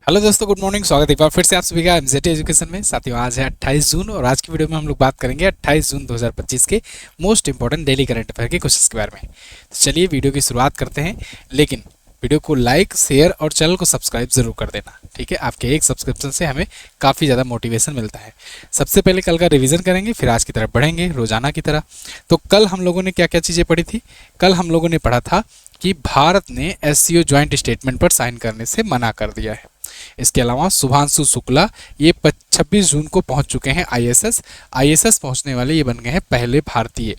Hello दोस्तों, good morning. स्वागत है एक बार फिर से आप सभी का एमजेटी एजुकेशन में। साथियों, आज है 28 जून और आज की वीडियो में हम लोग बात करेंगे 28 जून 2025 के most important daily current affair के क्वेश्चंस के बारे में। तो चलिए वीडियो की शुरुआत करते हैं, लेकिन वीडियो को लाइक, शेयर और चैनल को सब्सक्राइब जरूर कर देना। ठीक है, आपके एक सब्सक्रिप्शन से हमें काफ़ी ज़्यादा मोटिवेशन मिलता है। सबसे पहले कल का रिवीजन करेंगे, फिर आज की तरफ बढ़ेंगे रोजाना की तरह। तो कल हम लोगों ने क्या क्या चीज़ें पढ़ी थी? कल हम लोगों ने पढ़ा था कि भारत ने एससीओ ज्वाइंट स्टेटमेंट पर साइन करने से मना कर दिया है। इसके अलावा शुभांशु शुक्ला ये 26 जून को पहुंच चुके हैं आईएसएस पहुंचने वाले ये बन गए हैं पहले भारतीय।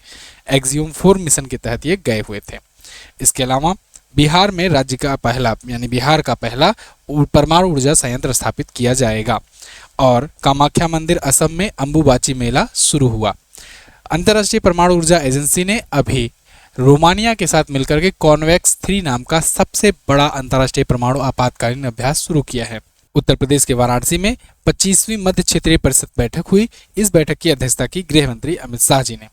एक्सियोम 4 मिशन के तहत ये गए हुए थे। इसके अलावा बिहार में राज्य का पहला यानी बिहार का पहला परमाणु ऊर्जा संयंत्र स्थापित किया जाएगा। और कामाख्या मंदिर असम में अंबुबाची मेला शुरू हुआ। अंतर्राष्ट्रीय परमाणु ऊर्जा एजेंसी ने अभी रोमानिया के साथ मिलकर के कॉन्वेक्स 3 नाम का सबसे बड़ा अंतर्राष्ट्रीय परमाणु आपातकालीन अभ्यास शुरू किया है। उत्तर प्रदेश के वाराणसी में 25वीं मध्य क्षेत्रीय परिषद बैठक हुई। इस बैठक की अध्यक्षता की गृह मंत्री अमित शाह जी ने।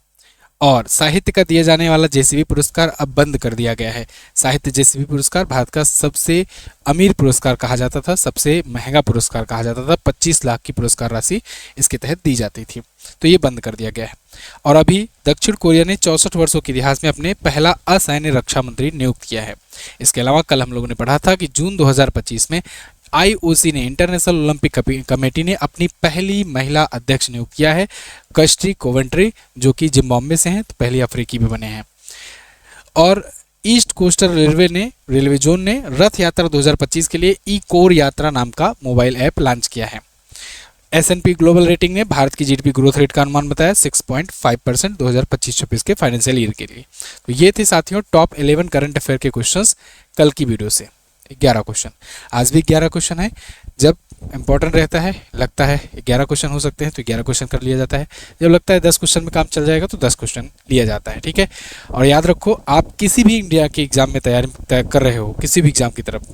और साहित्य का दिया जाने वाला जेसीबी पुरस्कार अब बंद कर दिया गया है। साहित्य जेसीबी पुरस्कार भारत का सबसे अमीर पुरस्कार कहा जाता था, सबसे महंगा पुरस्कार कहा जाता था। 25 लाख की पुरस्कार राशि इसके तहत दी जाती थी, तो ये बंद कर दिया गया है। और अभी दक्षिण कोरिया ने 64 वर्षों के इतिहास में अपने पहला असैन्य रक्षा मंत्री नियुक्त किया है। इसके अलावा कल हम लोगों ने पढ़ा था कि जून 2025 में आईओसी ने इंटरनेशनल ओलंपिक कमेटी ने अपनी पहली महिला अध्यक्ष नियुक्त किया है, कस्टी कोवेंट्री, जो कि जिम्बाब्वे से हैं, तो पहली अफ्रीकी भी बने हैं। और ईस्ट कोस्टल रेलवे जोन ने रथ यात्रा 2025 के लिए ई कोर यात्रा नाम का मोबाइल ऐप लॉन्च किया है। S&P ग्लोबल रेटिंग ने भारत की जीडीपी ग्रोथ रेट का अनुमान बताया 6.5% 2025-26 के फाइनेंशियल ईयर के लिए। तो ये थे साथियों टॉप 11 करंट अफेयर के क्वेश्चंस कल की वीडियो से। 11 क्वेश्चन, आज भी 11 क्वेश्चन है। जब इंपॉर्टेंट रहता है, लगता है 11 क्वेश्चन हो सकते हैं तो 11 क्वेश्चन कर लिया जाता है। जब लगता है 10 क्वेश्चन में काम चल जाएगा तो 10 क्वेश्चन लिया जाता है। ठीक है, और याद रखो, आप किसी भी इंडिया के एग्जाम में तैयारी कर रहे हो, किसी भी एग्जाम की तरफ,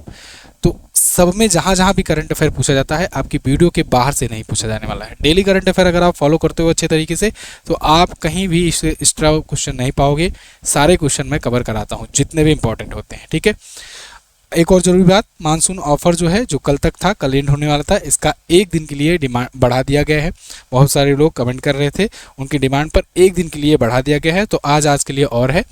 तो सब में जहाँ जहाँ भी करंट अफेयर पूछा जाता है, आपकी वीडियो के बाहर से नहीं पूछा जाने वाला है। डेली करंट अफेयर अगर आप फॉलो करते हो अच्छे तरीके से, तो आप कहीं भी एक्स्ट्रा क्वेश्चन नहीं पाओगे। सारे क्वेश्चन मैं कवर कराता हूँ, जितने भी इंपॉर्टेंट होते हैं। ठीक है, एक और जरूरी बात, मानसून ऑफर जो है, जो कल तक था, कल एंड होने वाला था, इसका एक दिन के लिए डिमांड बढ़ा दिया गया है। बहुत सारे लोग कमेंट कर रहे थे, उनकी डिमांड पर एक दिन के लिए बढ़ा दिया गया है। तो आज के लिए और है।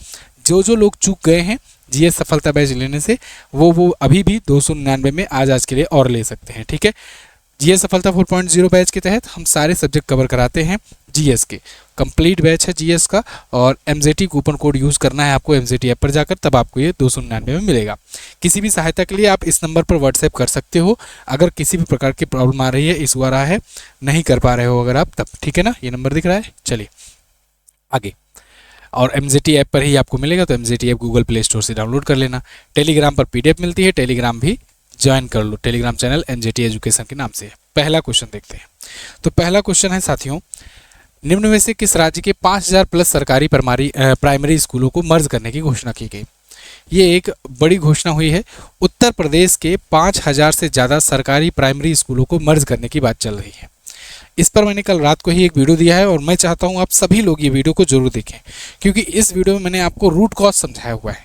जो लोग चूक गए हैं जीएस सफलता बैच लेने से, वो अभी भी 299 में आज के लिए और ले सकते हैं। ठीक है, जीएस सफलता 4.0 बैच के तहत हम सारे सब्जेक्ट कवर कराते हैं। जीएस के कंप्लीट बैच है जीएस का, और एमजेटी कूपन कोड यूज़ करना है आपको एमजेटी ऐप पर जाकर, तब आपको ये 299 में मिलेगा। किसी भी सहायता के लिए आप इस नंबर पर व्हाट्सएप कर सकते हो, अगर किसी भी प्रकार की प्रॉब्लम आ रही है, इशू आ रहा है, नहीं कर पा रहे हो अगर आप, तब। ठीक है ना, ये नंबर दिख रहा है। चलिए आगे, और एमजेटी ऐप पर ही आपको मिलेगा, तो MJT app Google play store से डाउनलोड कर लेना। टेलीग्राम पर पीडीएफ मिलती है, टेलीग्राम भी ज्वाइन कर लो। टेलीग्राम चैनल एमजेटी एजुकेशन के नाम से। पहला क्वेश्चन देखते हैं। तो पहला क्वेश्चन है साथियों, निम्न में से किस राज्य के 5000 प्लस सरकारी प्राइमरी स्कूलों को मर्ज करने की घोषणा की गई? ये एक बड़ी घोषणा हुई है। उत्तर प्रदेश के 5000 से ज़्यादा सरकारी प्राइमरी स्कूलों को मर्ज करने की बात चल रही है। इस पर मैंने कल रात को ही एक वीडियो दिया है, और मैं चाहता हूँ आप सभी लोग ये वीडियो को जरूर देखें, क्योंकि इस वीडियो में मैंने आपको रूट कॉज समझाया हुआ है।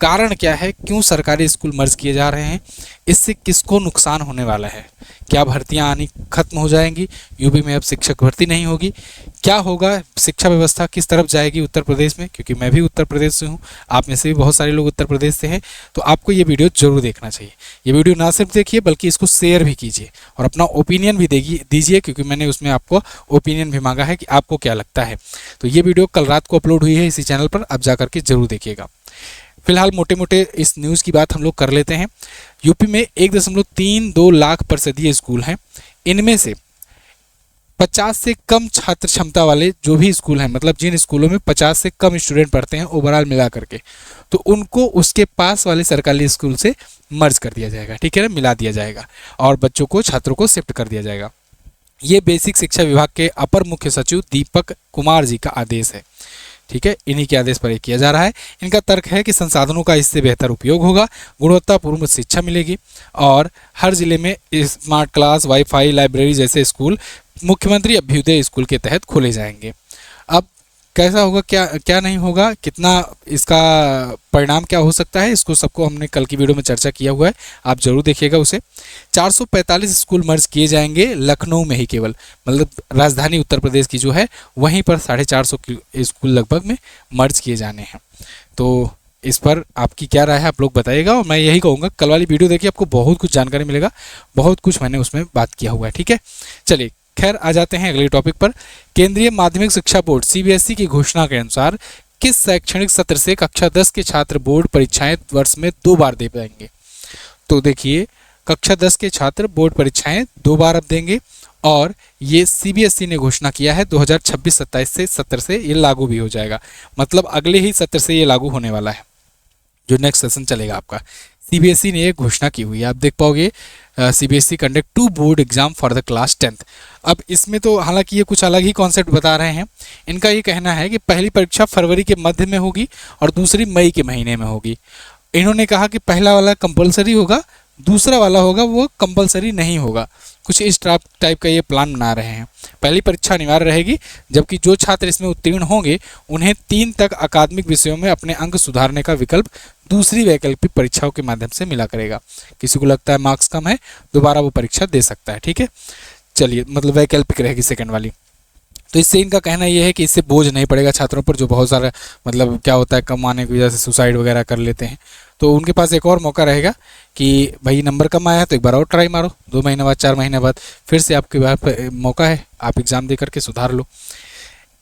कारण क्या है, क्यों सरकारी स्कूल मर्ज किए जा रहे हैं, इससे किसको नुकसान होने वाला है, क्या भर्तियां आनी खत्म हो जाएंगी, यूपी में अब शिक्षक भर्ती नहीं होगी, क्या होगा, शिक्षा व्यवस्था किस तरफ जाएगी उत्तर प्रदेश में, क्योंकि मैं भी उत्तर प्रदेश से हूँ, आप में से भी बहुत सारे लोग उत्तर प्रदेश से हैं। तो आपको ये वीडियो जरूर देखना चाहिए। ये वीडियो ना सिर्फ देखिए, बल्कि इसको शेयर भी कीजिए और अपना ओपिनियन भी दीजिए, क्योंकि मैंने उसमें आपको ओपिनियन भी मांगा है कि आपको क्या लगता है। तो ये वीडियो कल रात को अपलोड हुई है इसी चैनल पर, आप जाकर के जरूर देखिएगा। फिलहाल मोटे मोटे इस न्यूज़ की बात हम लोग कर लेते हैं। यूपी में 1.32 लाख परिषदीय स्कूल हैं। इनमें से 50 से कम छात्र क्षमता वाले जो भी स्कूल हैं, मतलब जिन स्कूलों में 50 से कम स्टूडेंट पढ़ते हैं ओवरऑल मिला करके, तो उनको उसके पास वाले सरकारी स्कूल से मर्ज कर दिया जाएगा। ठीक है ना, मिला दिया जाएगा, और बच्चों को, छात्रों को शिफ्ट कर दिया जाएगा। ये बेसिक शिक्षा विभाग के अपर मुख्य सचिव दीपक कुमार जी का आदेश है। ठीक है, इन्हीं के आदेश पर ये किया जा रहा है। इनका तर्क है कि संसाधनों का इससे बेहतर उपयोग होगा, गुणवत्तापूर्ण शिक्षा मिलेगी, और हर जिले में स्मार्ट क्लास, वाईफाई, लाइब्रेरी जैसे स्कूल मुख्यमंत्री अभ्युदय स्कूल के तहत खोले जाएंगे। अब कैसा होगा, क्या क्या नहीं होगा, कितना इसका परिणाम क्या हो सकता है, इसको सबको हमने कल की वीडियो में चर्चा किया हुआ है, आप जरूर देखिएगा उसे। 445 स्कूल मर्ज किए जाएंगे लखनऊ में ही केवल, मतलब राजधानी उत्तर प्रदेश की जो है वहीं पर 450 स्कूल लगभग में मर्ज किए जाने हैं। तो इस पर आपकी क्या राय है आप लोग बताइएगा, और मैं यही कहूँगा कल वाली वीडियो देखिए, आपको बहुत कुछ जानकारी मिलेगा, बहुत कुछ मैंने उसमें बात किया हुआ है। ठीक है, चलिए खैर आ जाते हैं अगले टॉपिक पर। केंद्रीय माध्यमिक शिक्षा बोर्ड सीबीएसई की घोषणा के अनुसार किस शैक्षणिक सत्र से कक्षा 10 के छात्र बोर्ड परीक्षाएं वर्ष में 2 बार दे पाएंगे? तो देखिए, कक्षा 10 के छात्र बोर्ड परीक्षाएं 2 बार अब देंगे, और ये सीबीएसई ने घोषणा किया है 2026-27 से सत्र से ये लागू भी हो जाएगा, मतलब अगले ही सत्र से ये लागू होने वाला है, जो नेक्स्ट सेशन चलेगा आपका। सीबीएसई ने ये घोषणा की हुई है, आप देख पाओगे CBSE conduct 2 board exam for the class 10th। अब इसमें तो हालांकि ये कुछ अलग ही कॉन्सेप्ट बता रहे हैं। इनका ये कहना है कि पहली परीक्षा फरवरी के मध्य में होगी और दूसरी मई के महीने में होगी। इन्होंने कहा कि पहला वाला कंपलसरी होगा, दूसरा वाला होगा वो कंपलसरी नहीं होगा। कुछ इस टाइप का ये प्लान बना रहे हैं। पहली परीक्षा अनिवार्य रहेगी, जबकि जो छात्र इसमें उत्तीर्ण होंगे उन्हें 3 तक अकादमिक विषयों में अपने अंक सुधारने का विकल्प दूसरी वैकल्पिक परीक्षाओं के माध्यम से मिला करेगा। किसी को लगता है मार्क्स कम है, दोबारा वो परीक्षा दे सकता है। ठीक है, चलिए, मतलब वैकल्पिक रहेगी सेकंड वाली। तो इससे इनका कहना यह है कि इससे बोझ नहीं पड़ेगा छात्रों पर, जो बहुत सारा मतलब क्या होता है कम आने की वजह से सुसाइड वगैरह कर लेते हैं। तो उनके पास एक और मौका रहेगा कि भाई नंबर कम आया है तो एक बार और ट्राई मारो, 2 महीने बाद 4 महीने बाद फिर से आपके पास मौका है, आप एग्ज़ाम दे करके सुधार लो।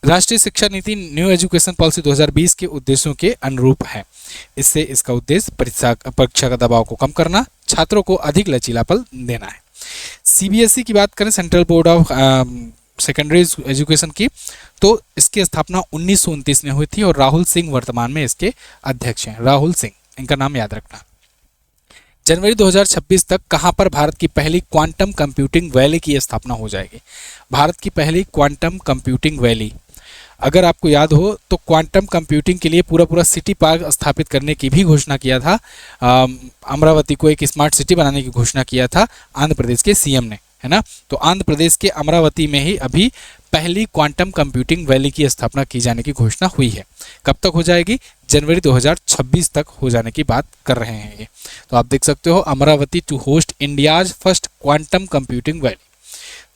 राष्ट्रीय शिक्षा नीति न्यू एजुकेशन पॉलिसी 2020 के उद्देश्यों के अनुरूप है। इससे इसका उद्देश्य परीक्षा का दबाव को कम करना, छात्रों को अधिक लचीलापन देना है। सीबीएसई की बात करें, central board of secondary education की, तो इसकी स्थापना 1929 में हुई थी और राहुल सिंह वर्तमान में इसके अध्यक्ष हैं। राहुल सिंह, इनका नाम याद रखना। जनवरी 2026 तक कहां पर भारत की पहली क्वांटम कंप्यूटिंग वैली की स्थापना हो जाएगी? भारत की पहली क्वांटम कंप्यूटिंग वैली, अगर आपको याद हो तो क्वांटम कंप्यूटिंग के लिए पूरा सिटी पार्क स्थापित करने की भी घोषणा किया था। अमरावती को एक स्मार्ट सिटी बनाने की घोषणा किया था आंध्र प्रदेश के सीएम ने, है ना। तो आंध्र प्रदेश के अमरावती में ही अभी पहली क्वांटम कंप्यूटिंग वैली की स्थापना की जाने की घोषणा हुई है। कब तक हो जाएगी? जनवरी 2026 तक हो जाने की बात कर रहे हैं ये। तो आप देख सकते हो, Amaravati to host India's first quantum computing valley,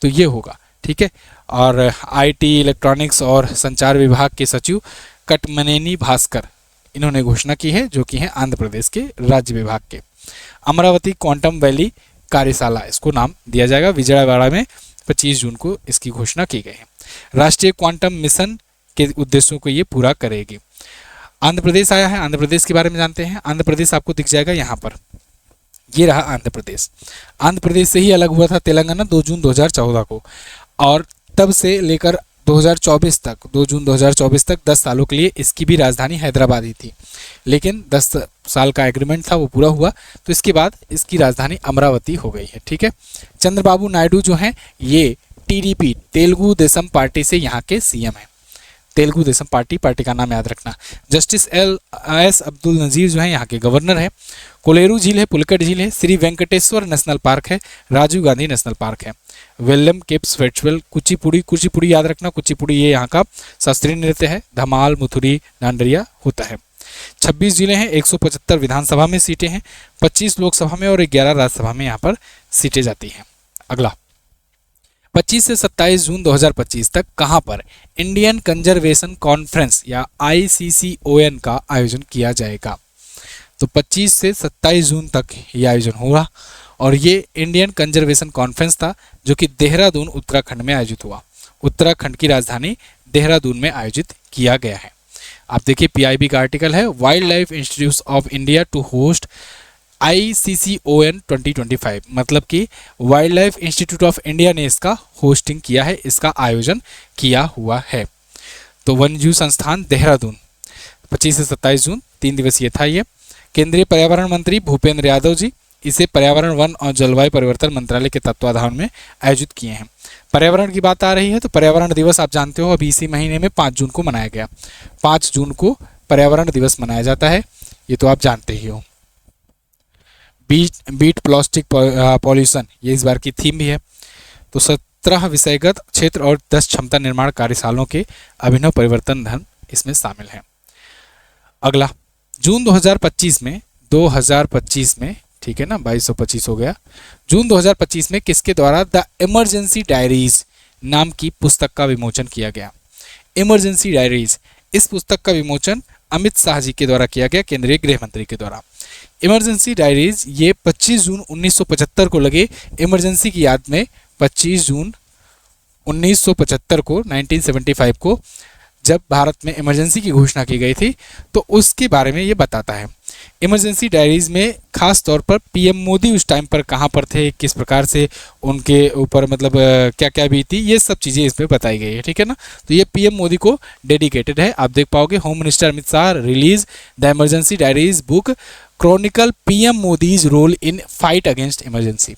तो ये होगा। ठीक है, और आईटी, इलेक्ट्रॉनिक्स और संचार विभाग के सचिव कटमनेनी भास्कर, इन्होंने घोषणा की है, जो कि हैं आंध्र प्रदेश के राज्य विभाग के। अमरावती क्वांटम वैली कार्यशाला इसको नाम दिया जाएगा। विजयवाड़ा में 25 जून को इसकी घोषणा की गई है। राष्ट्रीय क्वांटम मिशन के उद्देश्यों को ये पूरा करेगी। आंध्र प्रदेश आया है, आंध्र प्रदेश के बारे में जानते हैं। आंध्र प्रदेश आपको दिख जाएगा यहाँ पर, ये रहा आंध्र प्रदेश। आंध्र प्रदेश से ही अलग हुआ था तेलंगाना 2 जून 2014 को, और तब से लेकर 2024 तक, 2 जून 2024 तक 10 सालों के लिए इसकी भी राजधानी हैदराबाद ही थी। लेकिन 10 साल का एग्रीमेंट था, वो पूरा हुआ, तो इसके बाद इसकी राजधानी अमरावती हो गई है। ठीक है, चंद्रबाबू नायडू जो हैं ये टीडीपी, तेलुगु देशम पार्टी से यहाँ के सीएम हैं। तेलुगु देशम पार्टी का नाम याद रखना। जस्टिस एस अब्दुल नजीर जो है यहाँ के गवर्नर है। कोलेरू झील है, पुलकट झील है, श्री वेंकटेश्वर नेशनल पार्क है, राजीव गांधी नेशनल पार्क है। विलियम केप्स फेस्टिवल, कुचिपुड़ी याद रखना, कुचिपुड़ी ये यहाँ का शास्त्रीय नृत्य है। धमाल, मथुरी, डांडरिया होता है। 26 जिले हैं, 175 विधानसभा में सीटें हैं, 25 लोकसभा में और 11 राज्यसभा में यहाँ पर सीटें जाती हैं। अगला 25 से 27 जून 2025 तक कहां पर इंडियन कंजर्वेशन कॉन्फ्रेंस या ICCON का आयोजन किया जाएगा? तो 25 से 27 जून तक ये आयोजन होगा, और ये इंडियन कंजर्वेशन कॉन्फ्रेंस था जो कि देहरादून उत्तराखंड में आयोजित हुआ। उत्तराखंड की राजधानी देहरादून में आयोजित किया गया है। आप देखिए, PIB का आर्टिकल है, wild life institute of India to host ICCON 2025, मतलब कि wild life institute of India ने इसका होस्टिंग किया है, इसका आयोजन किया हुआ है। तो वन्यजीव संस्थान देहरादून 25 से 27 जून 3 दिवसीय था ये। केंद्रीय पर्यावरण मंत्री भूपेंद्र यादव जी इसे पर्यावरण, वन और जलवायु परिवर्तन मंत्रालय के तत्वाधान में आयोजित किए हैं। पर्यावरण की बात आ रही है तो पर्यावरण दिवस आप जानते हो अभी इसी महीने में 5 जून को मनाया गया। 5 जून को पर्यावरण दिवस मनाया जाता है, ये तो आप जानते ही हो। बीट प्लास्टिक पॉल्यूशन, ये इस बार की थीम भी है। तो 17 विषयगत क्षेत्र और 10 क्षमता निर्माण कार्यशालाओं के अभिनव परिवर्तन धन इसमें शामिल हैं। अगला, जून 2025 में ठीक है ना, 2225 हो गया। जून 2025 में किसके द्वारा द इमरजेंसी डायरीज नाम की पुस्तक का विमोचन किया गया? इमरजेंसी डायरीज, इस पुस्तक का विमोचन अमित शाह जी के द्वारा किया गया, केंद्रीय गृह मंत्री के द्वारा। इमरजेंसी डायरीज ये 25 जून 1975 को लगे इमरजेंसी की याद में 25 जून 1975 को 1975 को जब भारत में इमरजेंसी की घोषणा की गई थी, तो उसके बारे में ये बताता है। इमरजेंसी डायरीज में खास तौर पर पीएम मोदी उस टाइम पर कहाँ पर थे, किस प्रकार से उनके ऊपर मतलब क्या क्या बीती, ये सब चीज़ें इसमें बताई गई है, ठीक है ना। तो ये पीएम मोदी को डेडिकेटेड है। आप देख पाओगे, home minister Amit Shah release the emergency diaries book chronicle PM Modi's role in fight against emergency.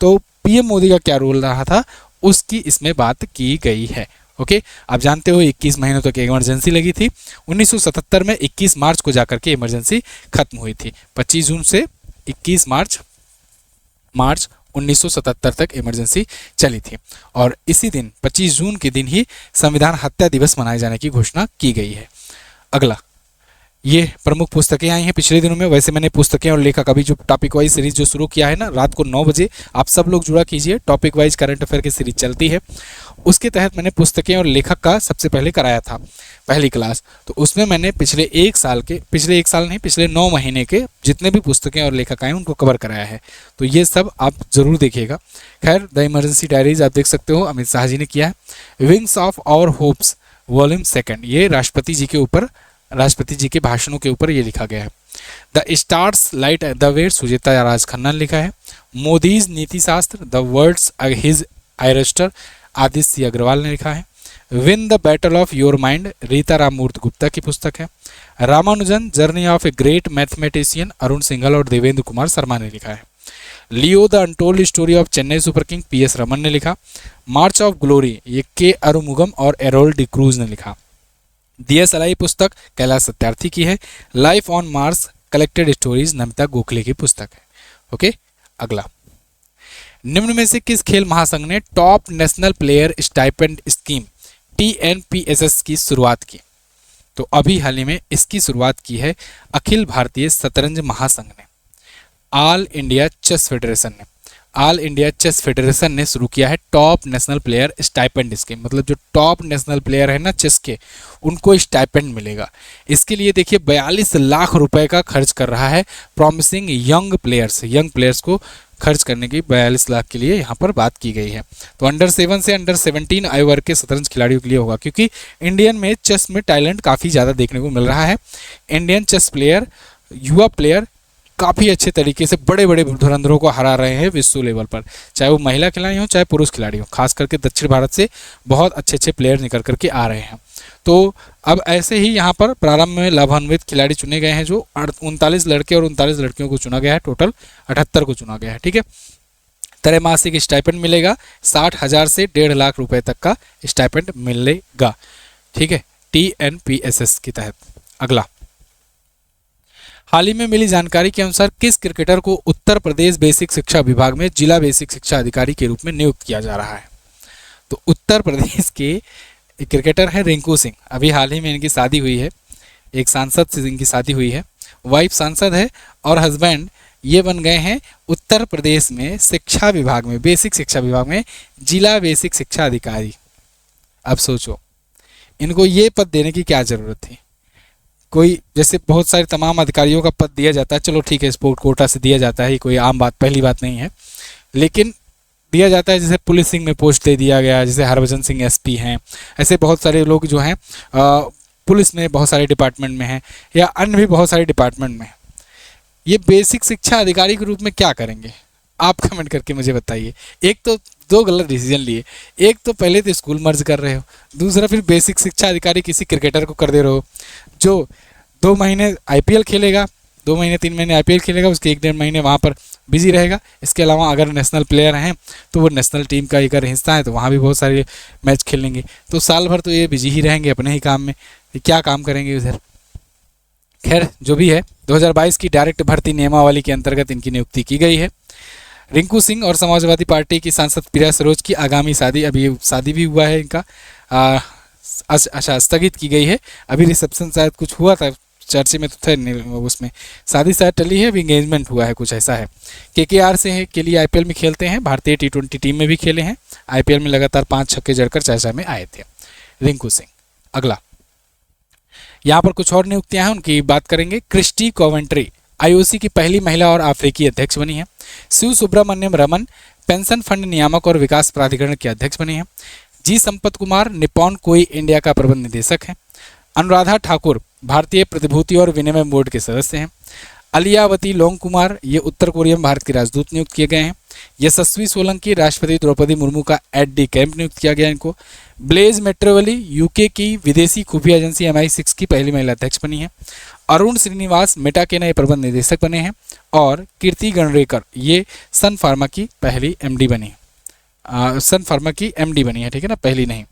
तो पीएम मोदी का क्या रोल रहा था उसकी इसमें बात की गई है। ओके, आप जानते हो 21 महीनों तक इमरजेंसी लगी थी। 1977 में 21 मार्च को जाकर के इमरजेंसी खत्म हुई थी। 25 जून से 21 मार्च 1977 तक इमरजेंसी चली थी, और इसी दिन 25 जून के दिन ही संविधान हत्या दिवस मनाए जाने की घोषणा की गई है। अगला, ये प्रमुख पुस्तकें आई हैं पिछले दिनों में। वैसे मैंने पुस्तकें और लेखक अभी जो टॉपिक वाइज सीरीज जो शुरू किया है ना, रात को 9 बजे आप सब लोग जुड़ा कीजिए, टॉपिक वाइज करंट अफेयर की सीरीज चलती है। उसके तहत मैंने पुस्तकें और लेखक का सबसे पहले कराया था पहली क्लास। तो उसमें मैंने पिछले 9 महीने के जितने भी पुस्तकें और लेखक आए उनको कवर कराया है। तो ये सब आप जरूर देखिएगा। खैर, द इमरजेंसी डायरीज आप देख सकते हो, अमित शाह जी ने किया है। Wings of our hopes volume 2, ये राष्ट्रपति जी के भाषणों के ऊपर ये लिखा गया है। The stars light the way, Sujata Raj Khanna ने लिखा है। Modi's Niti Shastra, the words his आयरस्टर, आदित्य सी अग्रवाल ने लिखा है। Win the battle of your mind, Rita Ramamurthy Gupta की पुस्तक है। Ramanujan journey of a great mathematician, Arun Singhal और देवेंद्र कुमार शर्मा ने लिखा है। Leo the untold story of Chennai super king, PS Raman ने लिखा। मार्च ऑफ ग्लोरी, ये के अरुमुगम और एरोल डिक्रूज ने लिखा। DSLI पुस्तक कैलाश सत्यार्थी की है। Life on Mars collected stories, Namita Gokhale की पुस्तक है। ओके, अगला, निम्न में से किस खेल महासंघ ने top national player stipend scheme TNPSS की शुरुआत की? तो अभी हाल ही में इसकी शुरुआत की है अखिल भारतीय शतरंज महासंघ ने, ऑल इंडिया चेस फेडरेशन ने शुरू किया है top national player stipend scheme. मतलब जो टॉप नेशनल प्लेयर है ना चेस के, उनको स्टाइपेंड मिलेगा। इसके लिए देखिए 42 लाख रुपए का खर्च कर रहा है प्रॉमिसिंग यंग प्लेयर्स को खर्च करने की 42 लाख के लिए यहाँ पर बात की गई है। तो अंडर 7 से अंडर 17 आयु वर्ग के शतरंज खिलाड़ियों के लिए होगा, क्योंकि इंडियन में चेस में टैलेंट काफ़ी ज़्यादा देखने को मिल रहा है। इंडियन चेस प्लेयर, युवा प्लेयर काफ़ी अच्छे तरीके से बड़े बड़े धुरंधरों को हरा रहे हैं विश्व लेवल पर, चाहे वो महिला खिलाड़ी हो चाहे पुरुष खिलाड़ी हो। खास करके दक्षिण भारत से बहुत अच्छे अच्छे प्लेयर निकल करके आ रहे हैं। तो अब ऐसे ही यहाँ पर प्रारंभ में लाभान्वित खिलाड़ी चुने गए हैं, जो 39 लड़के और 39 लड़कियों को चुना गया है, टोटल 78 को चुना गया है। ठीक है, त्रैमासिक स्टाइपेंड मिलेगा, 60,000 से 1.5 लाख रुपए तक का स्टाइपेंड मिलेगा। ठीक है, TNPSS के तहत। अगला, हाल ही में मिली जानकारी के अनुसार किस क्रिकेटर को उत्तर प्रदेश बेसिक शिक्षा विभाग में जिला बेसिक शिक्षा अधिकारी के रूप में नियुक्त किया जा रहा है? तो उत्तर प्रदेश के क्रिकेटर हैं रिंकू सिंह। अभी हाल ही में इनकी शादी हुई है, एक सांसद से इनकी शादी हुई है, वाइफ सांसद है और हस्बैंड ये बन गए हैं उत्तर प्रदेश में शिक्षा विभाग में, बेसिक शिक्षा विभाग में जिला बेसिक शिक्षा अधिकारी। अब सोचो इनको ये पद देने की क्या जरूरत थी? कोई जैसे बहुत सारे तमाम अधिकारियों का पद दिया जाता है, चलो ठीक है स्पोर्ट कोटा से दिया जाता है, कोई आम बात पहली बात नहीं है, लेकिन दिया जाता है। जैसे पुलिसिंग में पोस्ट दे दिया गया, जैसे हरभजन सिंह SP हैं, ऐसे बहुत सारे लोग जो हैं पुलिस में बहुत सारे डिपार्टमेंट में हैं या अन्य भी बहुत सारे डिपार्टमेंट में। ये बेसिक शिक्षा अधिकारी के रूप में क्या करेंगे आप कमेंट करके मुझे बताइए। एक तो 2 गलत डिसीजन लिए, एक तो पहले तो स्कूल मर्ज कर रहे हो, दूसरा फिर बेसिक शिक्षा अधिकारी किसी क्रिकेटर को कर दे रहे हो जो 2 महीने IPL खेलेगा, 2 महीने 3 महीने IPL खेलेगा, उसके 1-1.5 महीने वहाँ पर बिजी रहेगा। इसके अलावा अगर नेशनल प्लेयर हैं तो वो नेशनल टीम का अगर हिस्सा है तो वहाँ भी बहुत सारे मैच खेलेंगे। तो साल भर तो ये बिजी ही रहेंगे अपने ही काम में, क्या काम करेंगे उधर। खैर जो भी है, 2022 की डायरेक्ट भर्ती नियमावली के अंतर्गत इनकी नियुक्ति की गई है। रिंकू सिंह और समाजवादी पार्टी की सांसद प्रिया सरोज की आगामी शादी, अभी शादी भी हुआ है इनका, अच्छा स्थगित की गई है। अभी रिसेप्शन शायद कुछ हुआ था, चर्चे में तो थे उसमें, शादी शायद टली है, अभी एंगेजमेंट हुआ है, कुछ ऐसा है। केकेआर से है के लिए आईपीएल में खेलते हैं, भारतीय टी20 टीम में भी खेले हैं, आईपीएल में लगातार 5 छक्के जड़कर चर्चा में आए थे रिंकू सिंह। अगला यहाँ पर कुछ और नियुक्तियां हैं, उनकी बात करेंगे। क्रिस्टी कोवेंट्री आईओसी की पहली महिला और अफ्रीकी अध्यक्ष बनी है। शिव सुब्रमण्यम रमन पेंशन फंड नियामक और विकास प्राधिकरण के अध्यक्ष बने हैं। जी संपत कुमार निप्पॉन कोई इंडिया का प्रबंध निदेशक हैं। अनुराधा ठाकुर भारतीय प्रतिभूति और विनिमय बोर्ड के सदस्य हैं। अलियावती लोंग कुमार ये उत्तर कोरिया में भारत के राजदूत नियुक्त किए गए हैं। यशस्वी सोलंकी राष्ट्रपति द्रौपदी मुर्मू का एड डी कैंप नियुक्त किया गया इनको। ब्लेज मेट्रोवली यूके की विदेशी खुफिया एजेंसी MI6 की पहली महिला अध्यक्ष बनी है। अरुण श्रीनिवास मेटा के नए प्रबंध निदेशक बने हैं। और कीर्ति गणरेकर ये सन फार्मा की पहली एमडी बनी है, सन फार्मा की एमडी बनी है, ठीक है ना, पहली नहीं।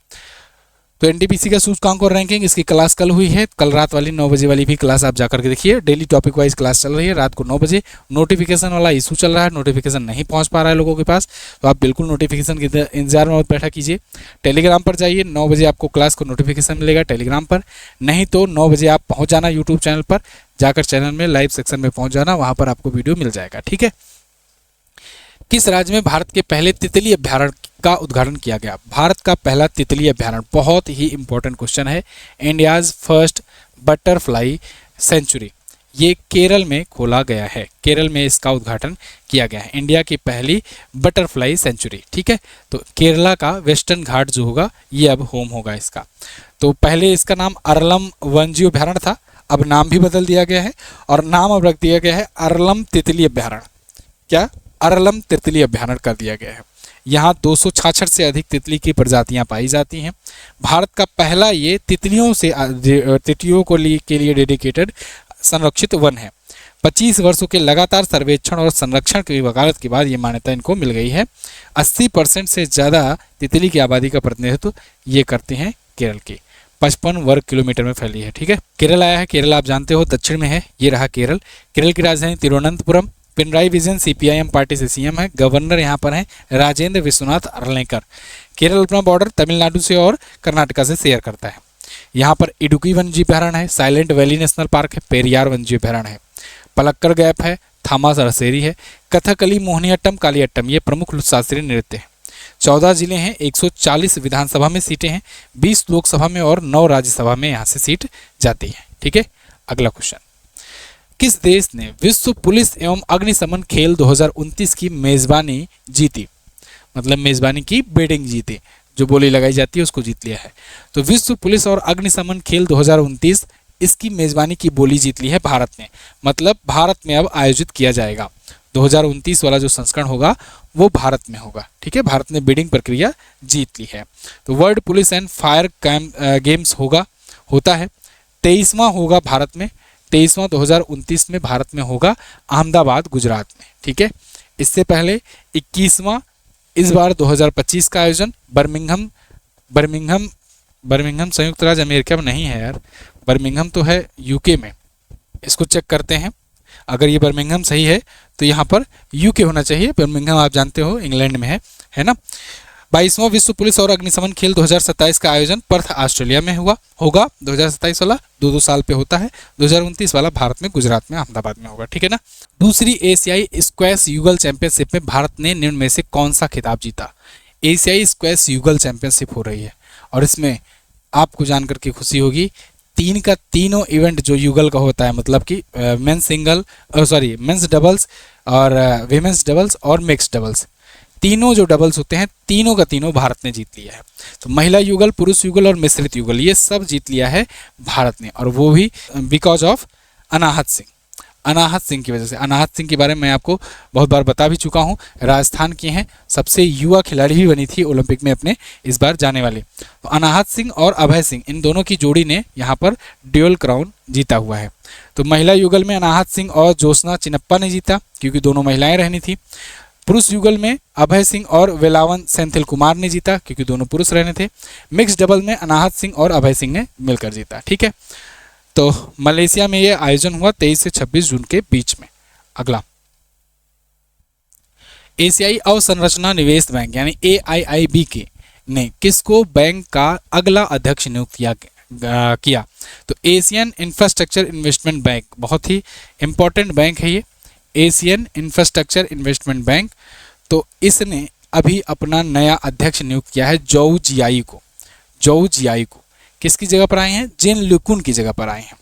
तो एनटीपीसी का सूचकांक और रैंकिंग, इसकी क्लास कल हुई है, कल रात वाली 9 बजे वाली भी क्लास आप जाकर के देखिए। डेली टॉपिक वाइज क्लास चल रही है रात को 9 बजे। नोटिफिकेशन वाला इशू चल रहा है, नोटिफिकेशन नहीं पहुंच पा रहा है लोगों के पास, तो आप बिल्कुल नोटिफिकेशन के इंतजार में बैठा कीजिए। टेलीग्राम पर जाइए, 9 बजे आपको क्लास को नोटिफिकेशन मिलेगा टेलीग्राम पर, नहीं तो 9 बजे आप पहुँच जाना यूट्यूब चैनल पर, जाकर चैनल में लाइव सेक्शन में पहुँच जाना, वहाँ पर आपको वीडियो मिल जाएगा, ठीक है। किस राज्य में भारत के पहले तितली अभ्यारण्य का उद्घाटन किया गया? भारत का पहला तितली अभ्यारण्य, बहुत ही इंपॉर्टेंट क्वेश्चन है। इंडियाज फर्स्ट बटरफ्लाई सेंचुरी, ये केरल में खोला गया है, केरल में इसका उद्घाटन किया गया है, इंडिया की पहली बटरफ्लाई सेंचुरी, ठीक है। तो केरला का वेस्टर्न घाट जो होगा ये अब होम होगा इसका। तो पहले इसका नाम अरलम वन्यजीव अभ्यारण्य था, अब नाम भी बदल दिया गया है और नाम अब रख दिया गया है अरलम तितली अभ्यारण्य। क्या? अरलम तितली अभ्यारण्य कर दिया गया है। यहाँ 266 से अधिक तितली की प्रजातियां पाई जाती हैं। भारत का पहला ये तितलियों के लिए डेडिकेटेड संरक्षित वन है। 25 वर्षों के लगातार सर्वेक्षण और संरक्षण की वकालत के बाद ये मान्यता इनको मिल गई है। 80% से ज़्यादा तितली की आबादी का प्रतिनिधित्व ये करते हैं केरल के, 55 वर्ग किलोमीटर में फैली है, ठीक है। केरल आया है, केरल आप जानते हो दक्षिण में है, ये रहा केरल। केरल की राजधानी तिरुवनंतपुरम। पिनराई विजयन CPIM पार्टी से CM है। गवर्नर यहाँ पर हैं राजेंद्र विश्वनाथ अर्लेकर। केरल अपना बॉर्डर तमिलनाडु से और कर्नाटका से शेयर करता है। यहाँ पर इडुकी वन्यजीव अभ्यारण्य है, साइलेंट वैली नेशनल पार्क है, पेरियार वन्यजीव अभ्यारण्य है, पलक्कड़ गैप है, थामास रसेरी है, कथकली, मोहिनीअट्टम, कालियट्टम ये प्रमुख शास्त्रीय नृत्य हैं। 14 जिले हैं, 140 विधानसभा में सीटें हैं, 20 लोकसभा में और 9 राज्यसभा में यहाँ से सीट जाती है, ठीक है। अगला क्वेश्चन, किस देश ने विश्व पुलिस एवं अग्निशमन खेल 2029 की मेजबानी जीती? मतलब मेजबानी की बिडिंग जीती, जो बोली लगाई जाती है उसको जीत लिया है। तो विश्व पुलिस और अग्निशमन खेल 2029 इसकी मेजबानी की बोली जीत ली है भारत ने, मतलब भारत में अब आयोजित किया जाएगा। 2029 वाला जो संस्करण होगा वो भारत में होगा, ठीक है। भारत ने बिडिंग प्रक्रिया जीत ली है। तो world police and fire games होता है, 23वां होगा भारत में, 23वां 2029 में भारत में होगा, अहमदाबाद गुजरात में, ठीक है। इससे पहले 21वां इस बार 2025 का आयोजन बर्मिंघम संयुक्त राज्य अमेरिका में नहीं है यार, बर्मिंघम तो है यूके में, इसको चेक करते हैं। अगर ये बर्मिंघम सही है तो यहाँ पर यूके होना चाहिए, बर्मिंघम आप जानते हो इंग्लैंड में है ना। 22वां विश्व पुलिस और अग्निशमन खेल 2027 का आयोजन पर्थ ऑस्ट्रेलिया में होगा। 2027 वाला 2-2 साल पे होता है, 2029 वाला भारत में गुजरात में अहमदाबाद में होगा, ठीक है ना। दूसरी एशियाई स्क्वैश युगल चैंपियनशिप में भारत ने निम्न में से कौन सा खिताब जीता? एशियाई स्क्वैश युगल चैंपियनशिप हो रही है और इसमें आपको जानकर के खुशी होगी, 3 का तीनों इवेंट जो युगल का होता है, मतलब कि मेंस डबल्स और विमेंस डबल्स और मिक्स डबल्स, तीनों जो डबल्स होते हैं तीनों का तीनों भारत ने जीत लिया है। तो महिला युगल, पुरुष युगल और मिश्रित युगल ये सब जीत लिया है भारत ने, और वो भी बिकॉज ऑफ अनाहत सिंह की वजह से। अनाहत सिंह के बारे में मैं आपको बहुत बार बता भी चुका हूँ, राजस्थान की हैं, सबसे युवा खिलाड़ी भी बनी थी ओलंपिक में अपने इस बार जाने वाली। तो अनाहत सिंह और अभय सिंह इन दोनों की जोड़ी ने यहाँ पर ड्यूअल क्राउन जीता हुआ है। तो महिला युगल में अनाहत सिंह और ज्योत्सना चिनप्पा ने जीता क्योंकि दोनों महिलाएं रहनी थी। पुरुष युगल में अभय सिंह और वेलावन सेंथिल कुमार ने जीता क्योंकि दोनों पुरुष रहने थे। मिक्स डबल में अनाहत सिंह और अभय सिंह ने मिलकर जीता, ठीक है। तो मलेशिया में यह आयोजन हुआ 23 से 26 जून के बीच में। अगला, एशियाई अवसंरचना निवेश बैंक यानी AIIB के ने किसको बैंक का अगला अध्यक्ष नियुक्त किया? तो एशियन इंफ्रास्ट्रक्चर इन्वेस्टमेंट बैंक, बहुत ही इंपॉर्टेंट बैंक है ये, एशियन इंफ्रास्ट्रक्चर इन्वेस्टमेंट बैंक। तो इसने अभी अपना नया अध्यक्ष नियुक्त किया है जोउ जियाई को। जोउ जियाई को किसकी जगह पर आए हैं? जिन लिकुन की जगह पर आए हैं।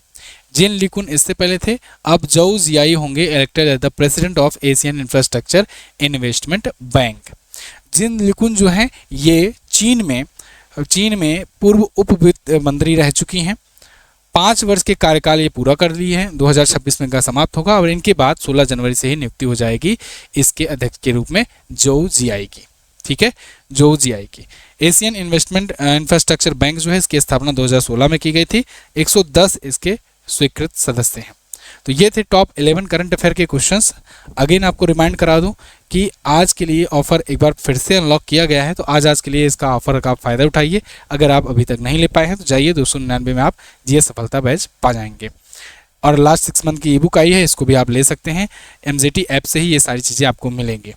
जिन लिकुन इससे पहले थे, अब जोउ जियाई होंगे elected as the president of Asian infrastructure investment bank. Jin Liqun जो हैं ये चीन में पूर्व उप वित्त मंत्री रह चुकी हैं। 5 वर्ष के कार्यकाल ये पूरा कर लिए हैं, 2026 में का समाप्त होगा और इनके बाद 16 जनवरी से ही नियुक्ति हो जाएगी इसके अध्यक्ष के रूप में जोउ जियाई की। ठीक है, जोउ जियाई की। एशियन इन्वेस्टमेंट इंफ्रास्ट्रक्चर बैंक जो है इसकी स्थापना 2016 में की गई थी। 110 इसके स्वीकृत सदस्य हैं। तो ये थे टॉप 11 करंट अफेयर के क्वेश्चंस। अगेन आपको रिमाइंड करा दूं कि आज के लिए ऑफर एक बार फिर से अनलॉक किया गया है, तो आज के लिए इसका ऑफर का आप फायदा उठाइए। अगर आप अभी तक नहीं ले पाए हैं तो जाइए 299 में आप जीएस सफलता बैच पा जाएंगे। और लास्ट 6 मंथ की ई बुक आई है, इसको भी आप ले सकते हैं। MZT ऐप से ही ये सारी चीज़ें आपको मिलेंगी।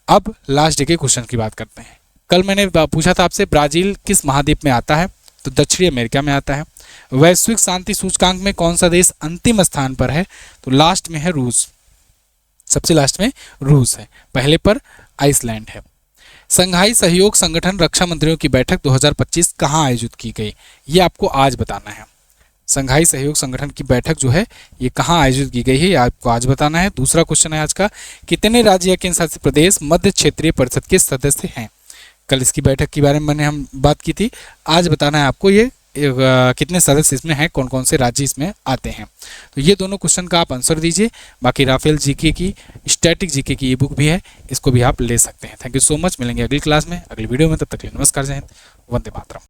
अब लास्ट डे के क्वेश्चन की बात करते हैं। कल मैंने पूछा था आपसे ब्राज़ील किस महाद्वीप में आता है? तो दक्षिणी अमेरिका में आता है। वैश्विक शांति सूचकांक में कौन सा देश अंतिम स्थान पर है? तो लास्ट में है रूस, सबसे लास्ट में रूस है, पहले पर आइसलैंड है। संघाई सहयोग संगठन रक्षा मंत्रियों की बैठक 2025 कहाँ आयोजित की गई? ये आपको आज बताना है। संघाई सहयोग संगठन की बैठक जो है ये कहाँ आयोजित की गई है, ये आपको आज बताना है। दूसरा क्वेश्चन है आज का, कितने राज्य या केंद्र शासित प्रदेश मध्य क्षेत्रीय परिषद के सदस्य हैं? कल इसकी बैठक के बारे में हम बात की थी, आज बताना है आपको ये कितने सदस्य इसमें हैं, कौन कौन से राज्य इसमें आते हैं। तो ये दोनों क्वेश्चन का आप आंसर दीजिए। बाकी राफेल जीके की, स्टैटिक जीके की ई बुक भी है, इसको भी आप ले सकते हैं। थैंक यू सो मच, मिलेंगे अगली क्लास में, अगली वीडियो में। तब तक के लिए नमस्कार, जय हिंद, वंदे मातरम।